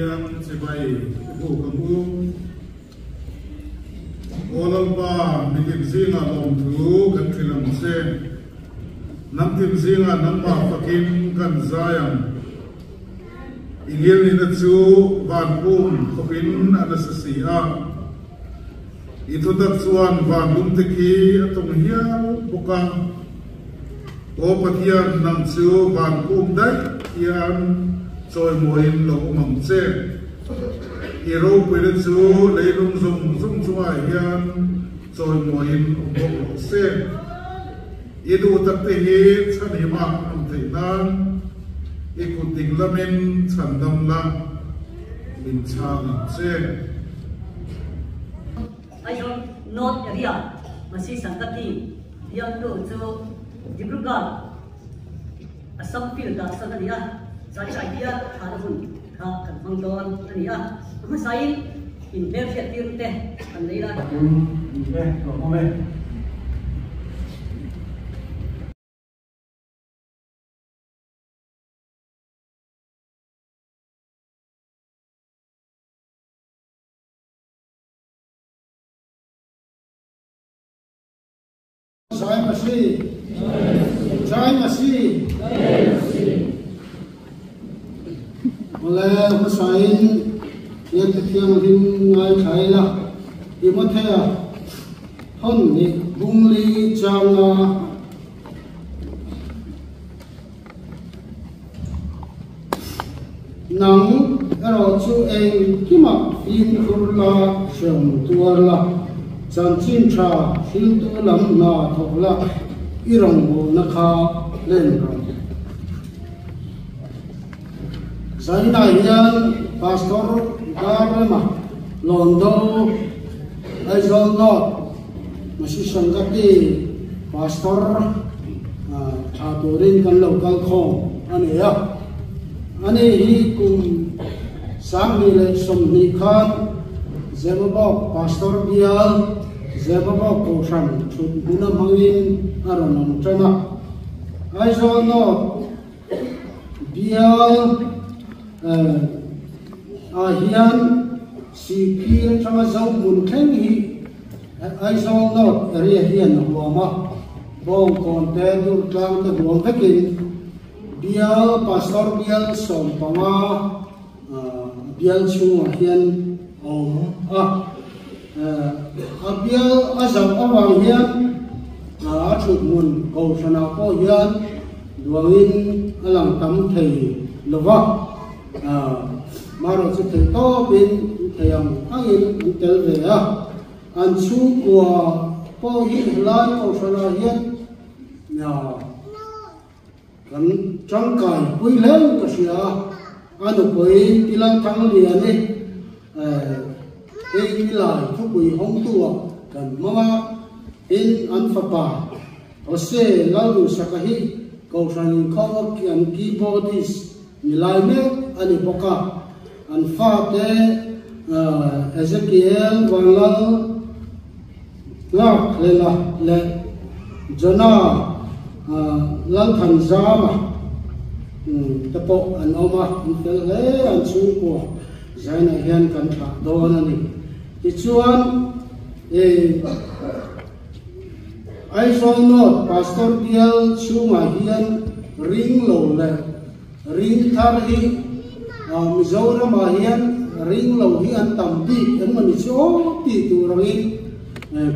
hiam sebai bu kamu olamba mikin zinga lom thu kan thilam se nam tim zinga nam ma fakin kan zayam ingil ni na chu van pum fakin anasasia itu tak chuan van lum te ki atong hiam bukang o patian nam chu van pum dai hiam choi moin lo mang che iro pele chu leilung zum chunga hian choi moin bok se idu tak te hi chani ma am thei nan ikuting lamin chandam la min chang che ayo not area masi sangkati yang do chu dibrugal asam pil da sanaria saya dia harun ha kan mangdon ania masain in berfiat tirte kan leila ko moment Jai Masih. Oleh masain yang ketiang lim ngai khai la imathaya hon ni bungli changa nang ero chu eng kima in kurla sham tuarla chan chin tha hil tu lam na thokla irong bo na kha len ro sai na yan pastor garma londo aizol not masi sangati pastor thatorin kan local khong ani ya ani hi kum sang ni le som ni khan zebabok pastor bial zebabok kosan chut guna mangin aronon chana aizol not bial hian si phir changa zau mun thleng hi aizol not area hian huama bong kon te dur tlang te huam vekin bial pastor bial som panga bial chunga hian bial azam awang hian chut mun ko sana ko hian duangin alang tam thei lova maro chu thei to bin theyam angin tel ve a an chu kwa po hi lai ko sana hian ya kan changkai pui len ka sia anu pui tilang thang liani lai thu pui hong tua kan mama in an fapa ose lalu sakahi ko sanin ko kian keyboardist nilai me ani boka an fa te Ezekiel walal ngak lela le jona lal than zama tapo an oma an fel le an chu ko zaina hian kan tha don ani ti chuan aizol not pastor bial chunga hian ring lo le ring thar hi mizoram hian ring lo hi an tam ti an mani chu ti tu rangi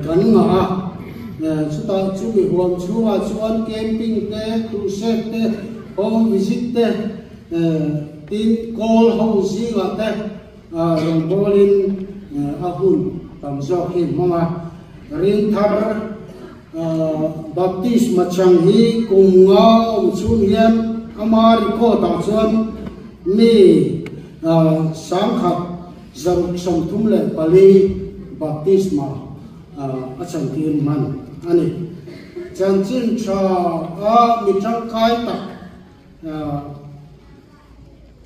kan nga chuta chu mi huam chuwa chuan camping te crusade te home visit te tin call house ga te bolin ahun tam zo hi mama ring thar baptist machang hi kunga chu hian amari ko ta chuan mi sangkhat zam som thum le pali baptisma achang tin man ani chanchin cha mi chang kai ta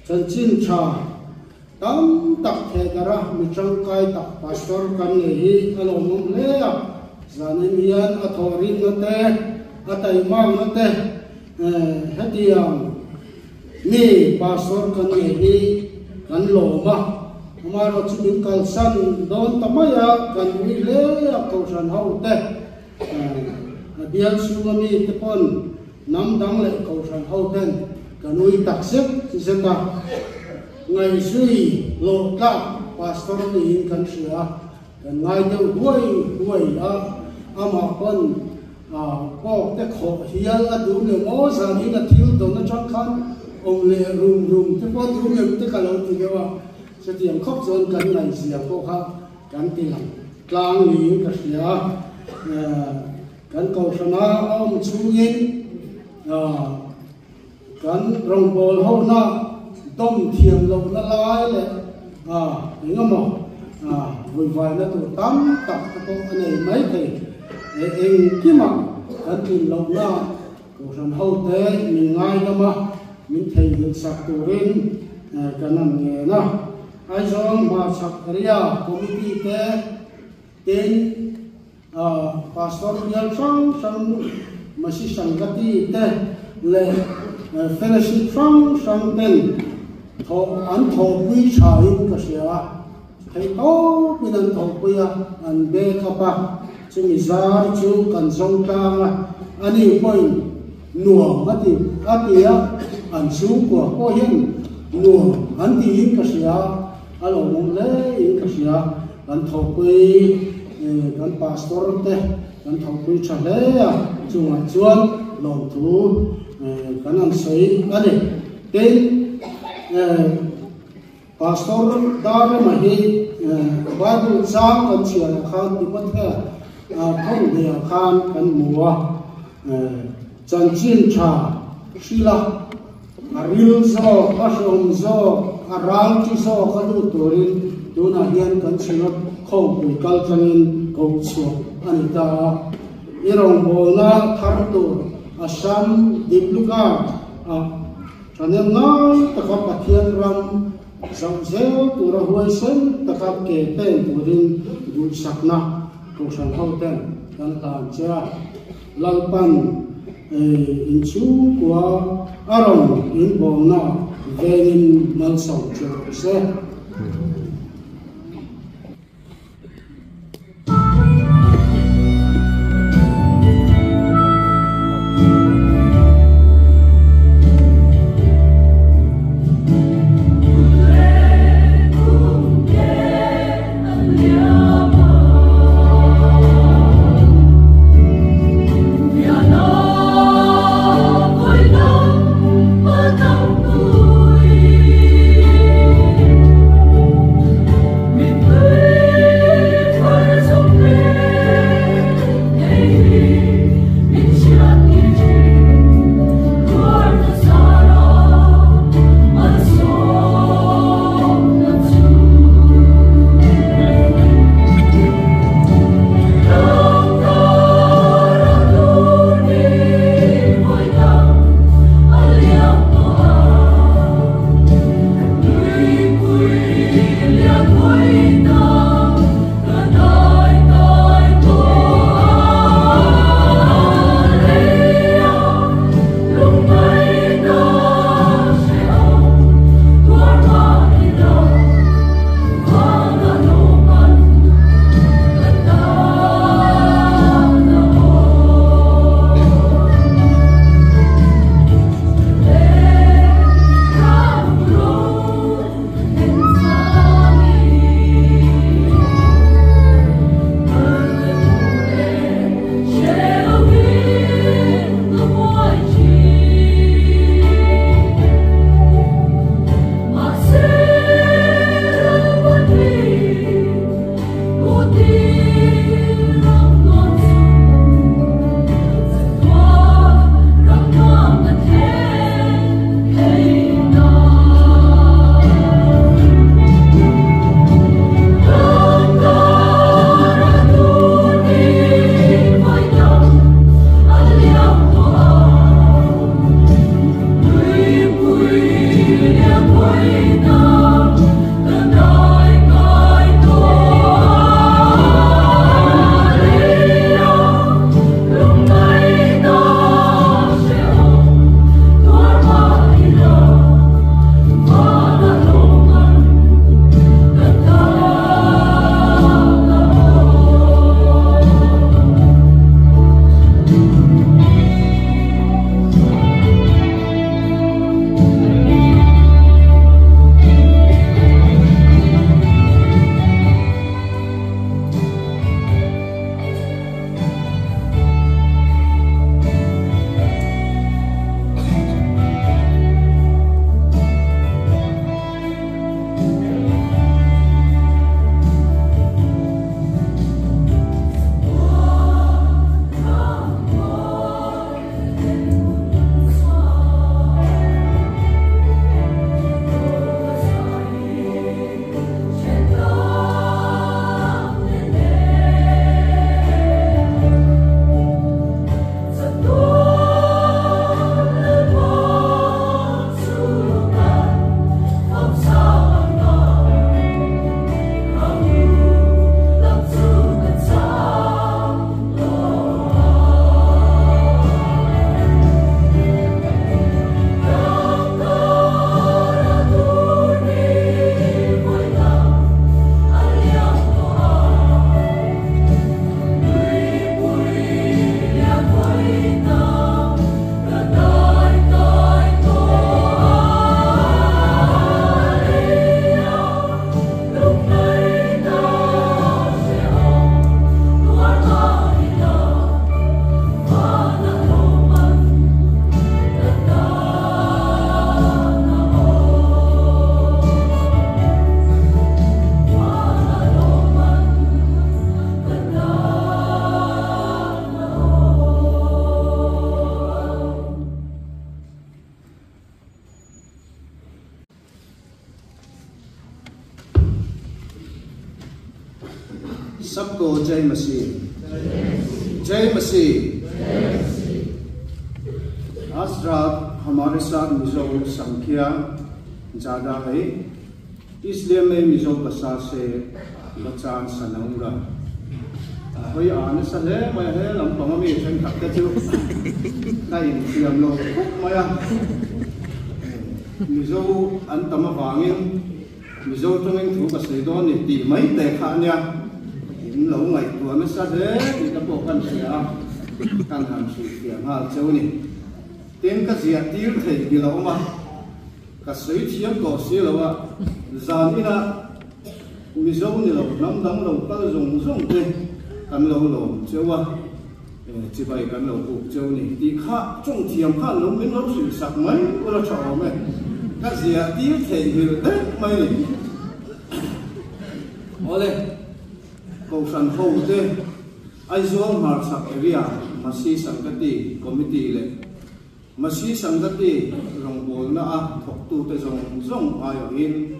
chanchin cha tam tak the dara mi chang kai ta pastor kan le hi alom le a zanen hian athorin na te atai mang na te hatiam mi pastor kan le hi kan lo ma amaro chumin kalsan don tamaya kan ui le ko san hau te bial sumami te pon nam dang le ko san hau ten kan ui taksep si seta ngai sui lo ta pastor ni kan sia kan ngai deu huai ama pon ko te kho hial adu le mo sa ni na thil do na chang khan om le rum te pon rum te ka lo ti wa se tiam khop zon kan ngai sia ko kha kan ti lang tlang ni ka sia kan ko sana om chu yin kan rong bol ho na tom thiam lo na lai le ngamo vui vai na tu tam tak ko anei mai thei eng kima kan tin lo na ko san ho te min ngai na ma min thei được sak tu rin kan an nge na ai zong ma sak ria committee te ten pastor yal sang masi sangati te le fellowship sang ten tho an tho pui chai ka sia thei to min an tho pui an be khapa chumi zar chu kan zong ta ani point nuo atia an su ko ko hin nuo an ti in ka sia alo mong le in ka sia kan tho pui kan pastor te kan tho pui cha le chunga chuan lo thu kan an sei ade ten pastor dar ma hi Bible sang kan chia khan ti pat ha thong de khan kan muwa chan chin cha shila aril zo ashom zo aral chi zo khadu turin tuna hian kan chinot khom pu kal chanin ko chu anita irong bona thartu asam dipluka chanel ngai taka pathian ram samsel tura huai sen taka ke ten turin du sakna ko san hau ten kan ta cha lalpan in chu kwa arong in bona vein mal song chu se Hãy subscribe सबको जय मसीह, जय मसीह। आज रात हमारे साथ मिजो संख्या ज़्यादा है, इसलिए मैं मिजो भाषा से बचान सुनाऊंगा। कोई आने सले मैं है लंबा में इधर तक जो नहीं कि हम लोग मैं मिजो अंतम वांगिन मिजो तो मैं थोड़ा कसेदो निति मैं देखा न्या इन लोग मैं तो आने सले इधर पोकन से आ kan ham su kia ha chau ni ten ka zia tir thei gi lo ma ka sui thiam ko si lo wa zanina mi zo ni lo nam dang lo ka zong zong te kan lo lo chau wa chi bai kan lo bu chau ni ti kha chung thiam kha lo min lo su sak mai ko lo chau me ka zia tir thei gi te mai ni ole ko san ho te ai zo mar sak area Masih Sangkati Komiti le Masih Sangkati rong bol na a thok tu te zong zong ayo in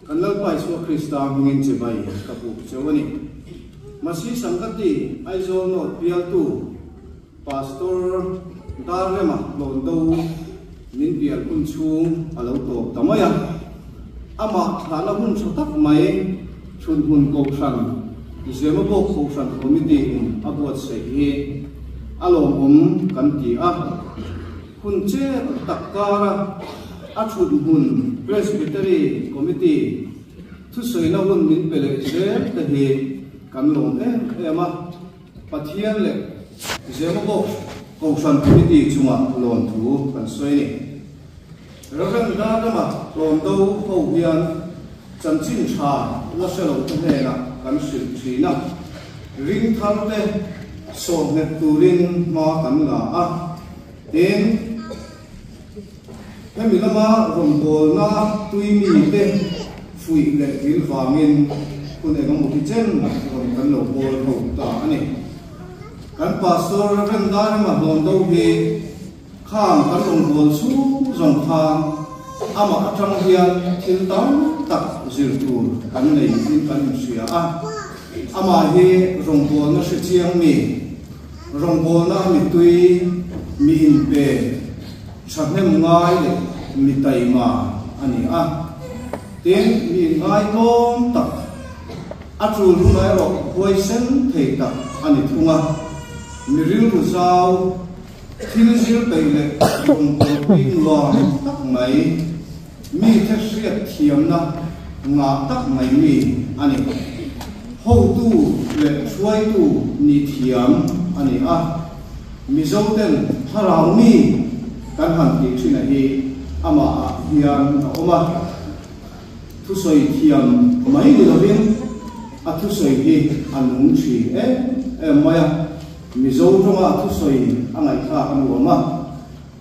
kanal pai so Krista ngin che bai kapu chawani Masih Sangkati ai zo no pial tu pastor darema londo min pial kun chung alo to tamaya ama thana hun chotak mai chun hun ko san Zema bok ko san komiti abuat se hi alom kanti a kunche takara achud hun presbytery committee thu soina hun min pele se te hi kanlom ema pathian le zema bo kongsan committee chunga lon thu kan soini ragan da ma lon do ho hian chanchin tha la selo te na kan sil thina ring thar te so net turin ma kan la a ten hemi lama rombol na tuimi te fui le vil wangin kun e ngam ki chen ron kan lo bol ho ta ani kan pastor ren dar ma lon do hi kham kan rombol su zong kham ama atang hian thil tam tak zir tur kan nei in kan sia a ama hi rombol na se chiang mi rombol na mi tui mi in pe chhapnem ngai le mi tai ma ani a ten mi ngai tom tak atul ru nai ro hoi sen thei tak ani thunga mi ril ru zau thil zil pe le rombol pin lom tak mai mi the riat thiam na nga tak mai mi ani ho tu le suai tu ni thiam ani a mizo ten harau mi kan han ti thina hi ama hian oma thu soi thiam mai ni lovin a thu soi hi anung thi maya mizo tonga thu soi angai kha kan wama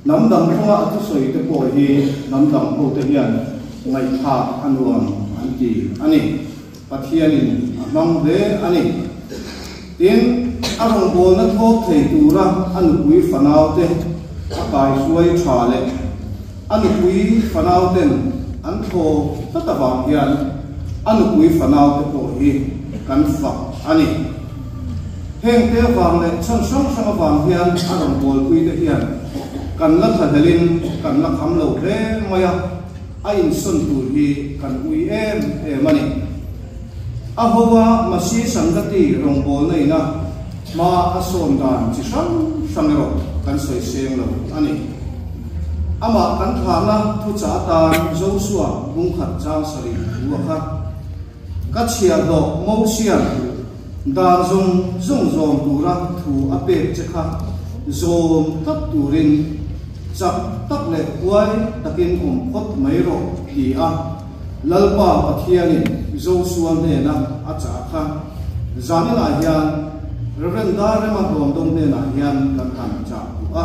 nam dang tonga thu soi te po hi nam dang ho te hian ngai kha anwam anti ani pathianin amang de ani tin arong bol na thok thei tura anu pui fanau te akai suai thale anu pui fanau ten an tho tatawa hian anu pui fanau te po hi kan fa ani heng te wang le chon song song wang hian arong bol pui te hian kan la thadelin kan la kham lo re maya a in son tur hi kan ui mani ahowa Masih Sangkati rong bol nei na ma ason dan chi sang ro kan soi seng lo ani ama kan thana thu cha tan Joshua bung khat cha sari wa kha ka chia do mo sian dan zong tura thu ape che kha zom tak turin chak tak le huai takin khot mai ro ti a lalpa pathianin Joshua ne na acha kha zanila hian Reverend Darema Dom ne na hian kan kan cha a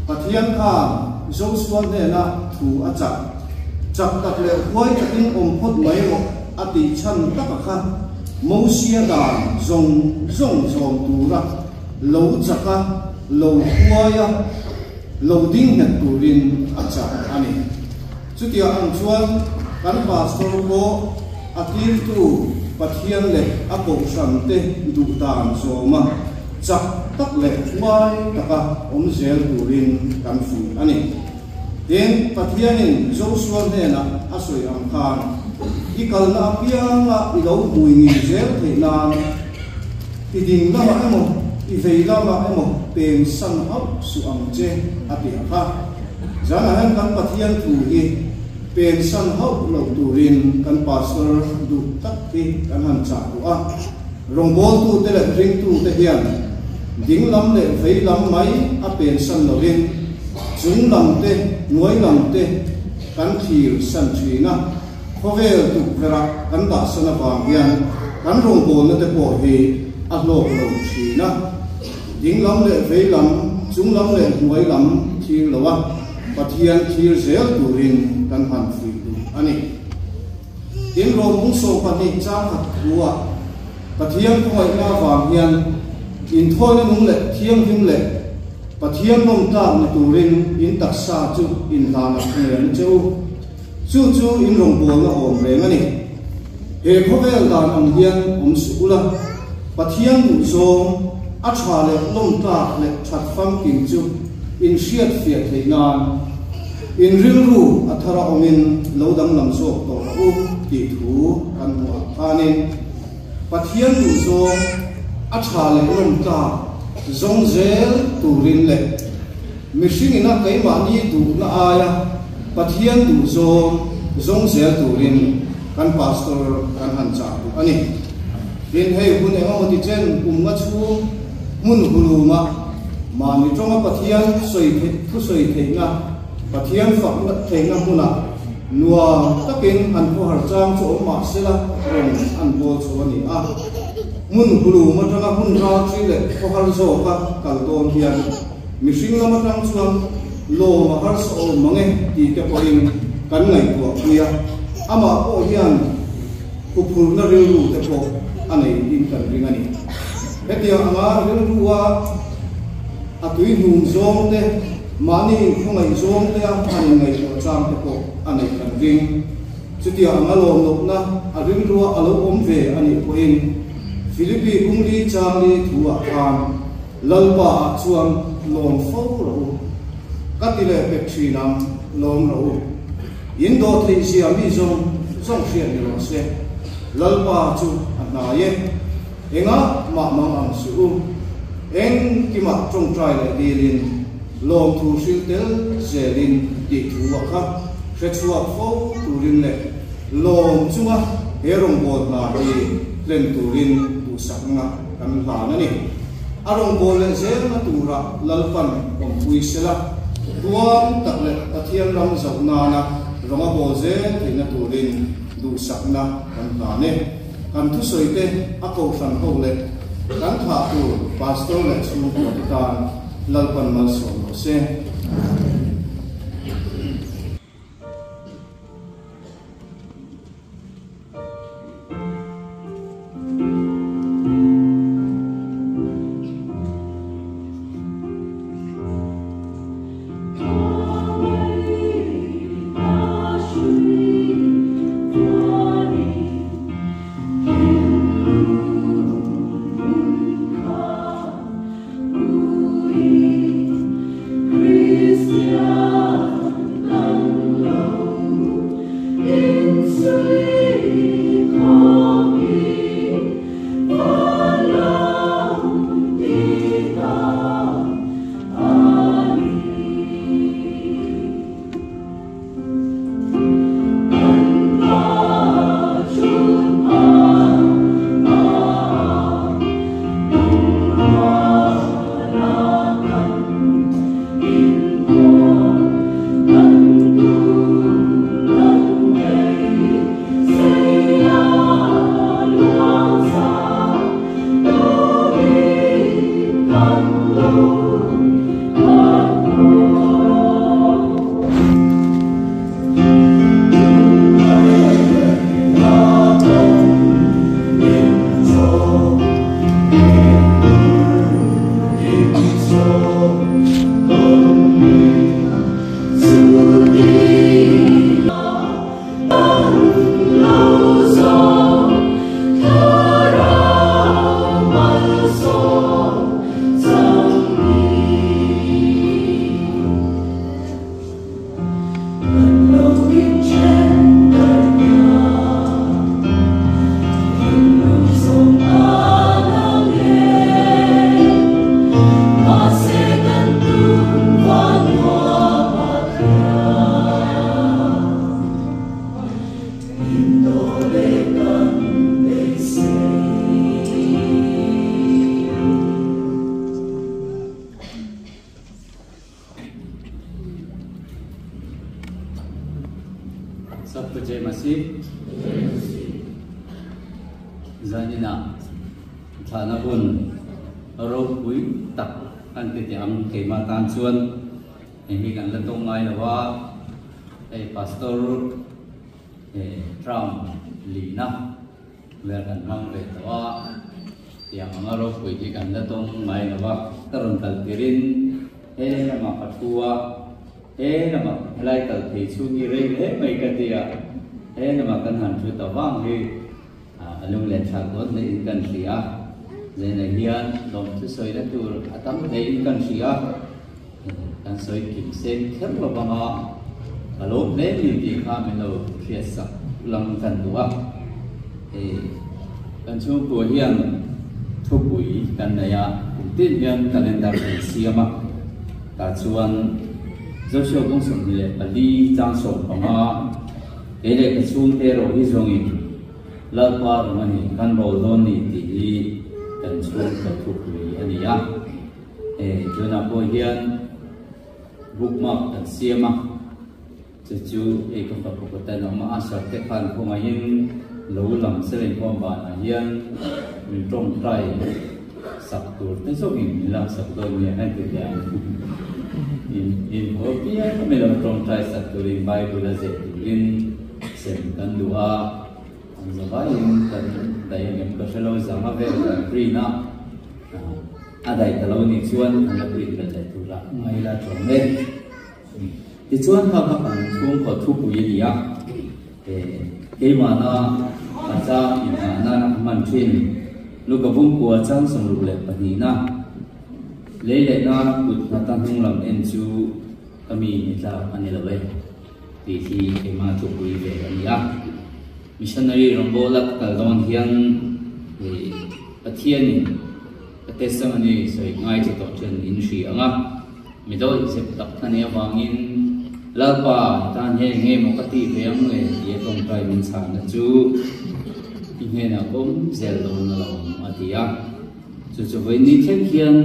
pathian kha Joshua ne na thu acha chak tak le huai takin khot mai ro ati chan tak kha Mosia dan zong tura lo chaka lo huaya lo ding het turin acha ani chutia ang chuan kan pastor ko atil tu pathian le apo sante du dan zoma chak tak le mai taka omzel turin kan fu ani den pathianin Joshua hena asoi am khan ikal na pianga ilo muingi zel theinan iding lama emo ivei lama emo pen san hap su am che ati ha jana han kan pathian thu hi pen san hap lo turin kan pastor du tak ti kan han cha tu a rongbol tu te le ring tu te hian ding lam le vei lam mai a pen san lo rin chung lam te nuai lam te kan thir san thina khovel tu vera kan da sana wang hian kan rongbol na te po hi a lo lo thina ding lam le vei lam chung lam le nuai lam thir lo wa pathian thir zel turin kan han fui tu ani in ro mung so pani cha khat huwa pathian khoi na wang hian in thoi na nung le thiang him le pathian nom ta na turin in taksa chu in la na khnen chu in rong bol na om re ngani he khovel dan ang hian su ula pathian du zo a tha le nom ta le that fam kin chu in shiat fiat theinan in rilru athara omin lodam lam zo to u ti thu kan wa anin pathian du zo a tha le nom ta zong zel turin le mishing ina kai ma ni du na aya pathian du zo zong zel turin kan pastor kan han cha ani in hei hun e ma ti chen nga chu mun huluma ma ni tonga pathian soi the thu soi the nga pathian fak na the nga muna nuwa takin an ko har chang chu ma sela rong an bol chu ani a mun huluma tanga hun ra chi le ko har zo ka kal don hian mishing lama tang chuan lo ma har so mange ti ke poin kan ngai ko nia ama ko hian ku phur na ru te ko anei in kan ringani hetia anga rinruwa atui nung zong te mani khongai zong te ani ngai ko cham te ko anei kan ring chutia anga lom nok na rinruwa alo om ve ani poin Philippi kungli changli thua khan lalpa chuang lom fo ro katile pekthi nam lom ro indo thei sia mi zong song sia ni ro se lalpa chu anaye enga ma mang ang su eng kima trong trai le dilin lom thu sil tel zelin ti thua kha khechua fo turin le lom chunga herong bol na hi len turin tu sakna kan la na ni arong bol le zel na tura lalpan om pui sela tuam tak le athian ram zau na na roma bol zel thina turin du sakna kan la ne kan thu soite ako san ho le kan tha tu pastor le chu ko tan lalpan mal so no se Free. sắp tới chơi mà xí giờ như nào thà nó buồn rồi quý tập anh thì âm cái mà tan xuân thì cần lên tông ngay làว่าpastor Trump Lina về gần mang về đó yang mengaruh quý cần lên tông ngay làว่าterus kaltirin là mà phát tua là mà lại từ thì suy nghĩ đấy mấy cái gì là mà cần hành suy tao vang đi lúc lên sáng tốt thì cần gì giờ này hiền lòng thứ soi đã tu tấm thấy cần gì cần soi kiểm xem khép vào bằng họ lúc đấy thì khá mình lâu thiệt sắc lòng thần tu thì cần chú của hiền thu bụi cần này cũng tin hiền calendar thì xia mà cả chuan dấu hiệu công sự này là đi trang sổ bằng họ để cái xuống thế rồi đi rồi lỡ qua rồi mình căn bộ luôn thì cần xuống cái thuộc về anh ấy cho nên cô hiền bút mắc cần xia mắc chú cái phần của tên nó mà sợ cái phần của mình in lâu lắm sẽ lên con bạn hiền mình trông trai sắp tuổi tới số mình làm sắp tuổi này anh tự nhiên in hộp kia mình làm trông trai sắp tuổi in bài của là dễ in xem cần đua giờ vậy cần đại em có sẽ lâu giờ mà về là free na đại ta lâu ni chuan là free là đại tu ra hay là trồng lên thì chuan họ các bạn xuống có thu bụi gì cái mà nó ra nó mình chuyên lúc có vùng của trang sông lục lệ bát ní na lấy lệ nó bụt nó tăng hung làm em chú kami là anh ấy là vậy thì cái mà thu bụi về anh missionary rombolak kaldon hian pathian testimony soi ngai che to chen in shi anga midoi sep tak thania wangin lalpa tan he mo ka ti veang le ye tong kai min sa na chu he na kom zel don na lo atia chu voi ni chen hian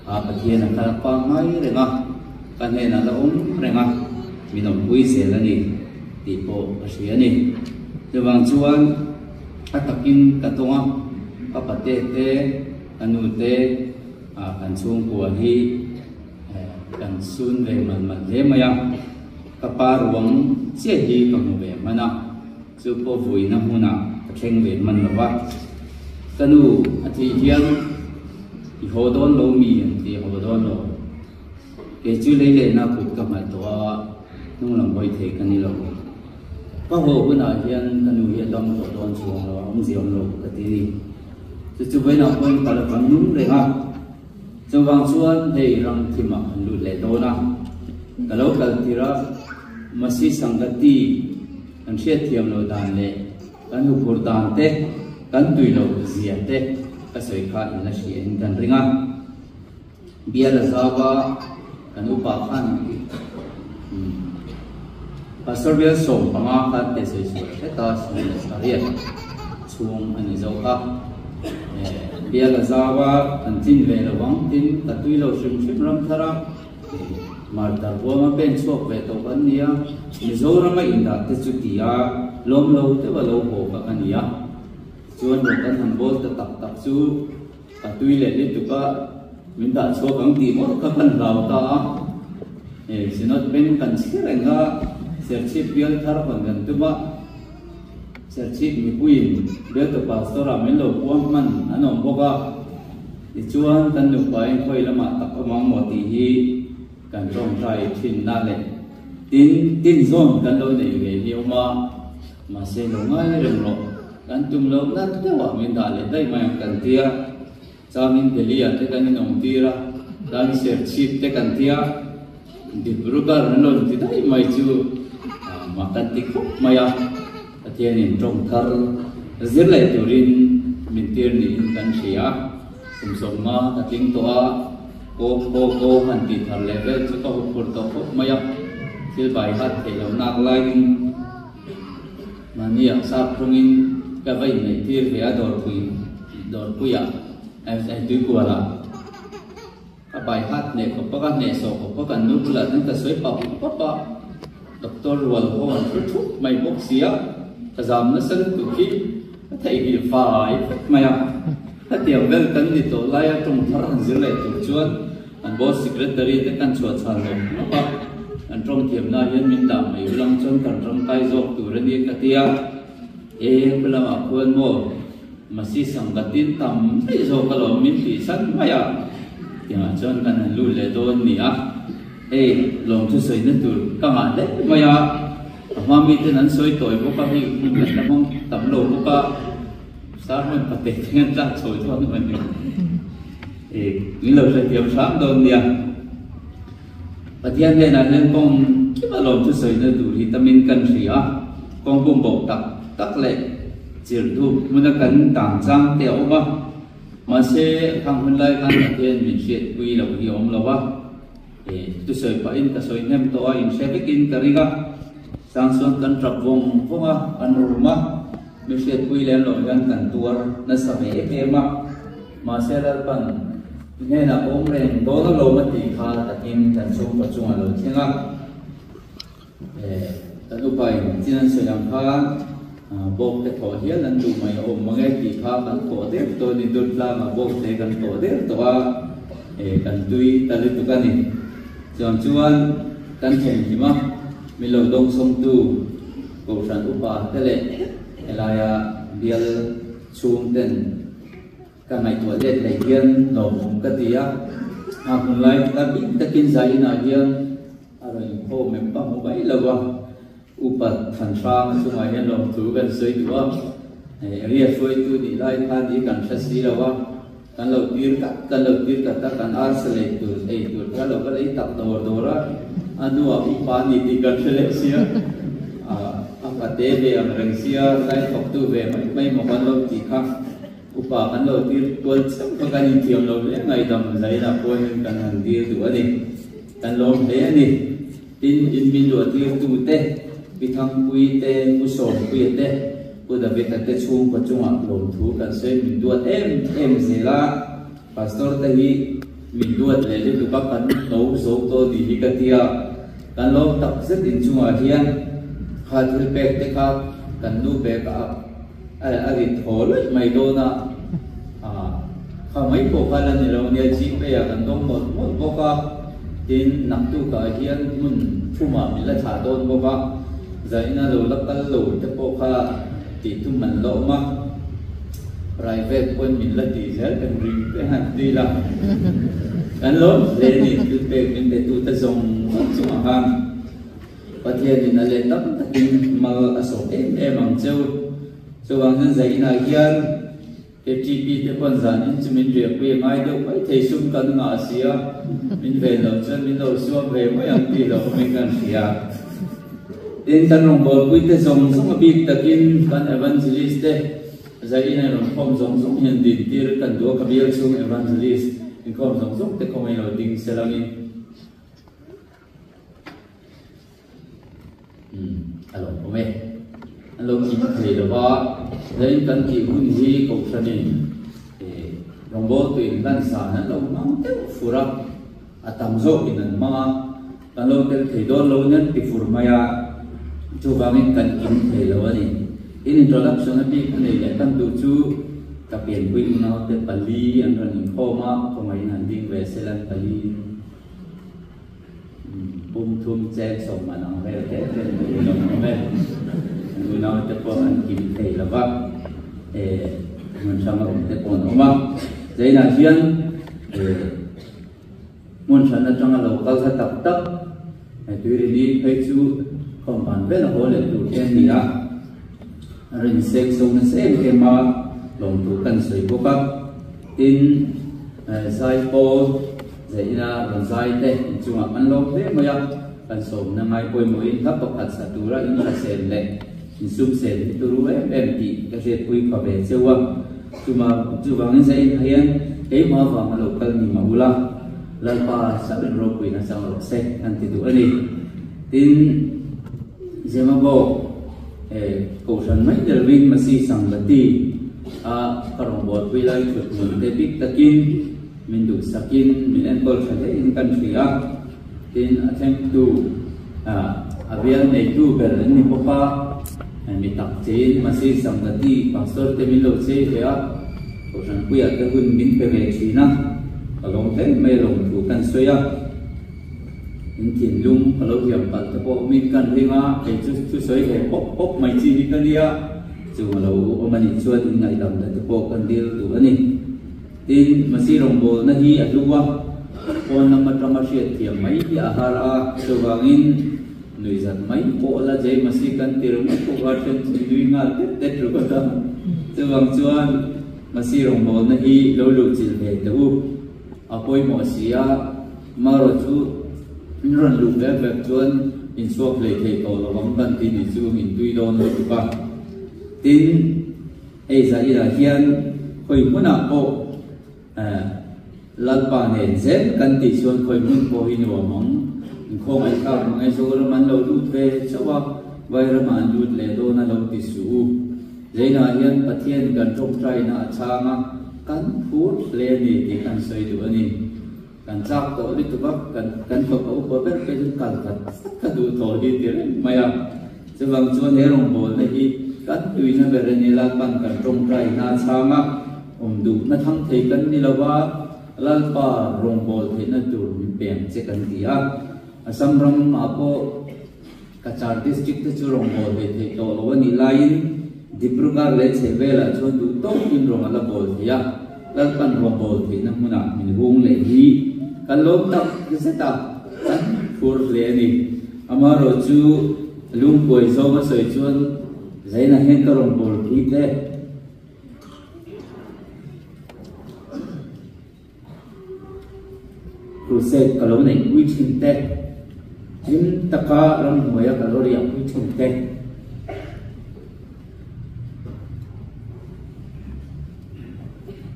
pathian ka pa mai re nga kan he na la re nga minom pui zel ani ti po asia ni Jawang cuan atakin katonga kapate te anu te kan sung kuahi kan sun ve man le maya kaparuang che hi kamu ve mana chu po vui na huna theng ve man lawa kanu athi hian I hodon lo mi ti hodon lo ke chu le le na kut ka ma to nung lam boi the kan ni lo có hồ bữa nào hiện cái nuôi hiện đông của toàn chuồng rồi ông diều lục cái gì chú với nào quên cả là còn đúng đấy ha trong vòng xuân thì rằng thì mà lụt lệ đô na cái lâu cái thì ra mà si sang cái ti anh sẽ thiêm lô đàn lệ cái hụt bột đàn tê cái tùy lô gì tê cái sợi khai là gì anh cần ring á bia là sao ba cái nụ bạc ăn pastor biar so pangkat desa kita sekalian chung ani zauka biar zawa antin ve lawang tin tatui lo shim ram thara marta bo ma pen chok ve to kan nia mizoram ma inda te chutia lom lo te ba lo ho ka ania chuan bo kan han bol ta tak chu tatui le le tu ka min da chok ang ti mo ka kan raw ta sinot pen kan sirenga serchip biar thar pangan tu ba serchip mi puin biar tu pastor amen lo puang man anom boga ichuan kan nu pai khoi lama tak amang mo ti hi kan rong trai thin na le tin zon kan lo nei ve hiu ma se lo ngai reng lo kan tum lo na te wa min da le dai ma kan tia chamin delia te kan nong tira dan serchip te kan tia di brugar non ti dai mai chu makan tikuk maya atianin trong thar zirlai turin mintir ni kan sia kumsom ma kating toa ko han ti thar level chu ko pur to ko maya sil bai hat te lo nak lai mania sa prungin ka vai nei tir ve ador puya ai tu ko la ka bai hat ne ko pa ne so ko pa kan nu la tan ka soi pa pa doctor wal ho an thu mai bok sia kazam na sal tu ki thei hi fai maya hatiam vel kan ni to lai atung thar han zir lai tu chuan an boss secretary te kan chua chal lo no ba an trong thiam na hian min da mai ulang chon kan trong kai jok tu rani katia e pelama khon mo masi sangatin tam ei zo ka lo min ti san maya tiang chon kan lu le don ni a e long chu soi na tur ka ma le maya ma mi ten an soi toy bo ka hi min la mong tam lo bo ka sa mon patek ngan cha choi thon man ni e ni lo se tiam sam don nia patian ne na len kong ki ma long chu soi na tur hi tamin kan ria kong bum bo tak le chir du mun kan tang chang te oma ma se khang hun lai kan patien min siet pui lo hi om lo wa e tu soi pa in ka soi nem to in se bikin kariga sang son kan trap vong vonga an ruma mi siet pui len lo gan kan tuar na sa me e ma ma se dal pan ne na om ren do na lo ma ti kha takin kan so pa chung lo thinga e tanu pai chinan se yang kha bok te tho hian an du mai om ma ngai ti kha kan to de to ni dut la ma bok te kan to de to wa e kan tui ta le tu kan ni chuan kan theng hi ma mi lo dong som tu ko san upa te le elaya bial chung ten ka ngai to le le hian no mum ka tia a kun lai ta bi ta kin zai na hian a roi ho mem pa mo bai lo wa upat than sang su mai hian long tu kan sei tu wa ria foi tu di lai than di kan thasi lo wa kan lo tir ka ta kan ar sele tu ei tu ka lo ka ei tak dor ra anu a upa ni ti kan sele sia a pa te be am reng sia lai thok tu ve mai mo kan lo ti kha upa kan lo tir pol sam ka kan thiam lo le ngai dam zai na pon kan han dir tu ani kan lo he ani tin in min lo tir tu te bithang pui te usom pui te uda beta te chung pa chung a lo thu kan se min duat em zela pastor te hi min duat le le tu ka kan no so to di hi ka tia kan lo tak zet in chung a hian kha thil pek te kha kan nu pe ka a ri thol mai do na kha mai ko kha la ni lo ne chi pe ya kan dong mot bo ka tin nak tu ka hian mun thuma mi la tha don bo ka zaina lo lakal lo te po kha ti tu man lo ma private pon min la ti zel kan ring pe han ti la kan lo le ni tu pe min te tu ta zong chu ma ham pathia din na le tak takin mal aso em ang cheu so wang nan zaina hian ke tv te pon zan in chu min re pe mai do pai thei sum kan nga sia min ve lo chen min lo suam ve mo yang ti lo min kan sia in tan rong bol pui te zong song big takin kan evangelist te zai na rong khom zong hian din tir kan do ka bial chung evangelist in khom zong te khomai lo ding selangin alo ome alo ki thei lo ba zai kan ki hun hi ko thani rong bol tu in kan sa na lo mang te fura atam zo in an ma kan lo tel thei do lo nan ti fur maya chu wangin kan in thei lo ani in introduction a big nei le kan du chu ka pian pui na te pali an ran in khoma ko mai nan ding ve selan pali bum thum che som ma nang ve te lo me nu na te po an kim thei lo ba mun sang rom te po no ma zai na hian mun san na chang lo kal sa tak tak tu ri ni phei chu không bàn về là hồ lệ tụ trên gì đó, rồi xem xong nó xem cái mà lòng tụ cần sấy bốc up, tin sai po, vậy là còn sai thế, chung là ăn lông thế mà ya, cần sống năm mai quay mới thắp bọc hạt sạch tụ ra in là xem lệ, in sum xem tụ rồi em chị cái gì quay vào về chơi qua, chung vào nên sẽ thấy cái mà vào mà lộc cần thì mà ula, lần qua sẽ bên rồi quay nó sang lộc xe, anh thì tụ anh tin Zemabo kausan mai derwin masih sanggati karong bot wilai mun tepik takin min du sakin min enkol khale in kan thria tin attempt to avian nei tu ber ni popa mi tak che masi samgati pastor te min lo che ya ko san puya te hun min pe ve china along te mai long tu kan soya in tin lung alo hiam pat te po min kan ringa ke chu soi he pop pop mai chi ni kan dia chu lo o mani chuan in ngai dam te po kan dil tu ani tin masi rong bol na hi aluwa on nama trama siat thiam mai hi ahara chuwangin nui zat mai po la jai masi kan tir ma ko ga chen chui nga te ru ka ta chuwang chuan masi rong bol na hi lo lu chil he te u apoi mo sia maro chu ron lu ve ve chuan in suak le the ko lo wang ban tin ni chu in tui don lo tu pa tin ei za ira hian khoi muna ko lalpa ne zen kan ti chuan khoi mun po hi no mong khong ai ka mangai so ro man lo lu ve chawa vai ra man lu le do na lo ti su zeina hian pathian kan tok trai na changa kan phur le ni ti kan soi du ani kan chak to li tu ba kan ko ko ko ber pe kan ka du to di ti maya chuwang chuan he rong bol na hi kan tui na ber ni lalpan kan tok trai na changa du na thang thei kan ni lawa lalpa rong bol the na tur mi pem che kan dia asam ram apo Kachar district te chu rong bol the to lo ni lain Dibrugarh le chevela chon du to in rong ala bol thia lalpan rong bol the na muna min hung le hi kan lom tak se ta kan fur le ni amaro chu lung poi zo ma soi chuan zaina hen ka rong bol thi te crusade kalau nei quy trình te in taka ram hoya kaloria quy trình te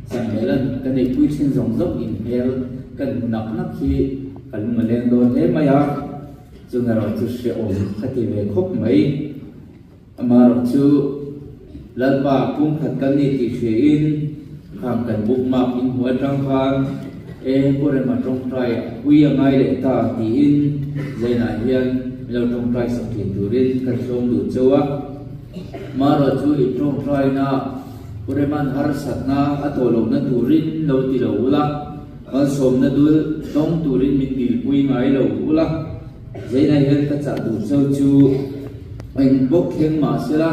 sang melan kan nei quy trình rong rong in hel kan nak nak khi kan ngalen don he maya chunga ro chu se om khati ve khop mai amar chu lalpa pum khat kan ni ti she in kham kan buk ma in huwa tang khan pore ma trong trai ui ngai le ta ti in zaina hian lo trong trai sak tin durin kan som du chawa maro chu I trong trai na pore man har sat na atolo na durin lo ti lo ula kan som na dul tong durin min dil pui ngai lo ula zaina hian ka cha du chau chu anh bok kheng ma sela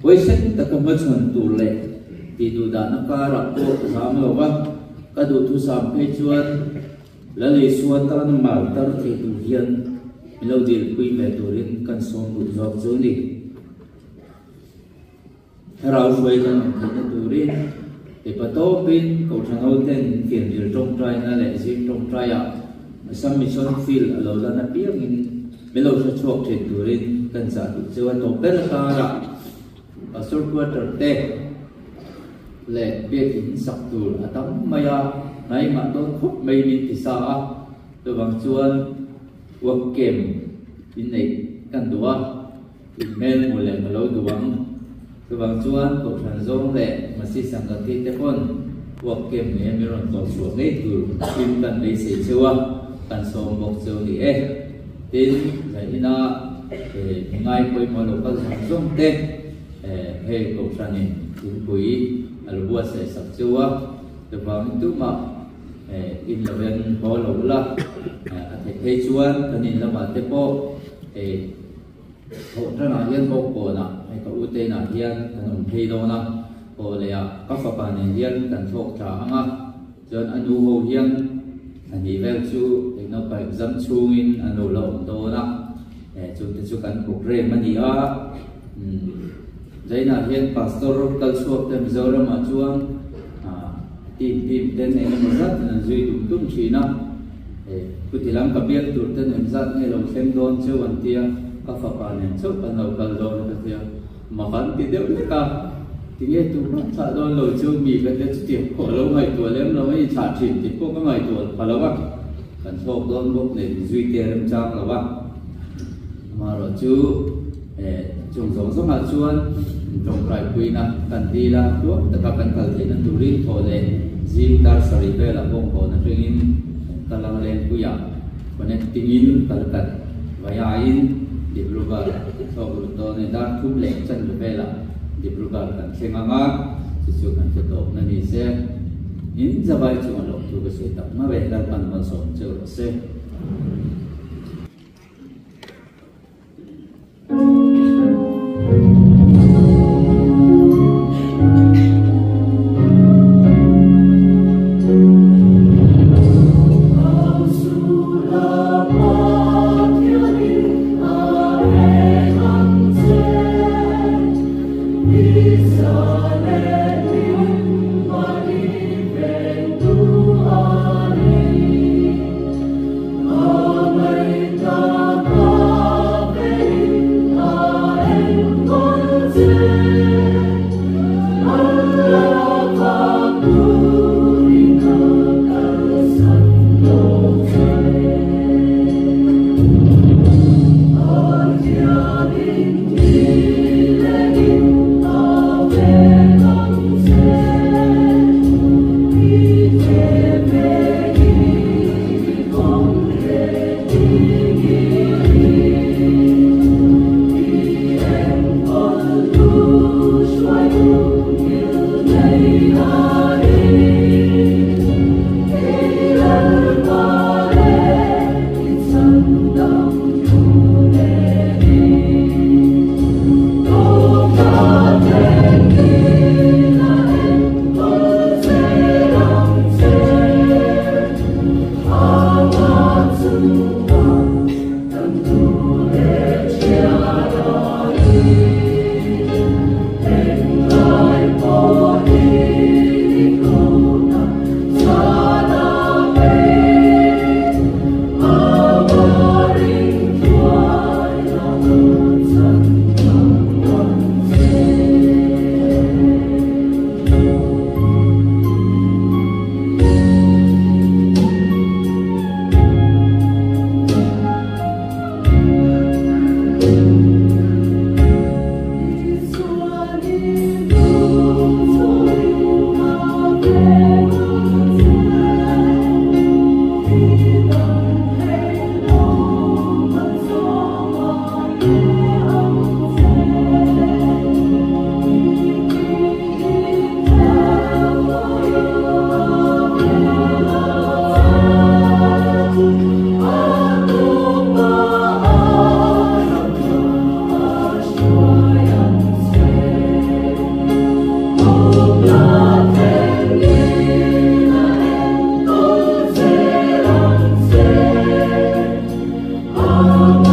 oi sen ta ka ma chon tu le ti du da na ka ra ko sam lo ba ka du thu sam pe chuan la le suan ta na mal tar the tu hian lo dil pui me turin kan som du jok chu ni rau suai kan na turin e pa to pin ko thangau ten kian dil trong trai na le si trong trai a sam mission feel alo la na piang in melo sa chok the turin kan sa du chuan to per ka ra a sur quarter te le biết in sắc tur atam maya nai ma don khop mai ni ti sa to bang chuan wak kem in nei kan duwa in mel mo le lo duwang to bang chuan ko than zong le masi sangati te pon wak kem ne mi ron to su nei tur in kan nei se chewa kan som bok chu ni tin zai ina ngai koi mo lo kal zong te he ko thani in pui albuat saya saksewa tebang itu mak in lawan bolo lah athe chuan kanin lama tepo ho tana hian boko na ka ute na hian kanon theido na ko leya ka fa pa ne hian kan thok tha anga jon anu ho hian ani vel chu no pa exam chungin anu lo do na chun te chu kan program mani a zaina hian pastor kal suak tem zora ma chuang tim ten ne ma zat na zui tum china kutilam ka biak tur ten em zat ne lo sem don chuan tia ka fa pa ne chu kan lo kal do ka tia ma kan ti deu ne ka ti nge tu ma cha don lo chu mi ka te chu ti ko lo ngai tu lem lo mai cha thim ti ko ka ngai tu pa lo wa kan thok don bok ne zui te rem chang lo wa ma ro chu chung giống số mặt chuan trong trại quy na cần đi là chúa tất cả cần khởi na turin thổ lệ zim tar sari về là bông hồ na truyền in ta lang lên quy à còn nên tin in ta cần vayain diblugar sobrutto ne dar thum le chan bela diblugar kan thenganga chu kan te top na ni se in zawai chu lo tu ka se tak ma ve dar pan ma som chu se Oh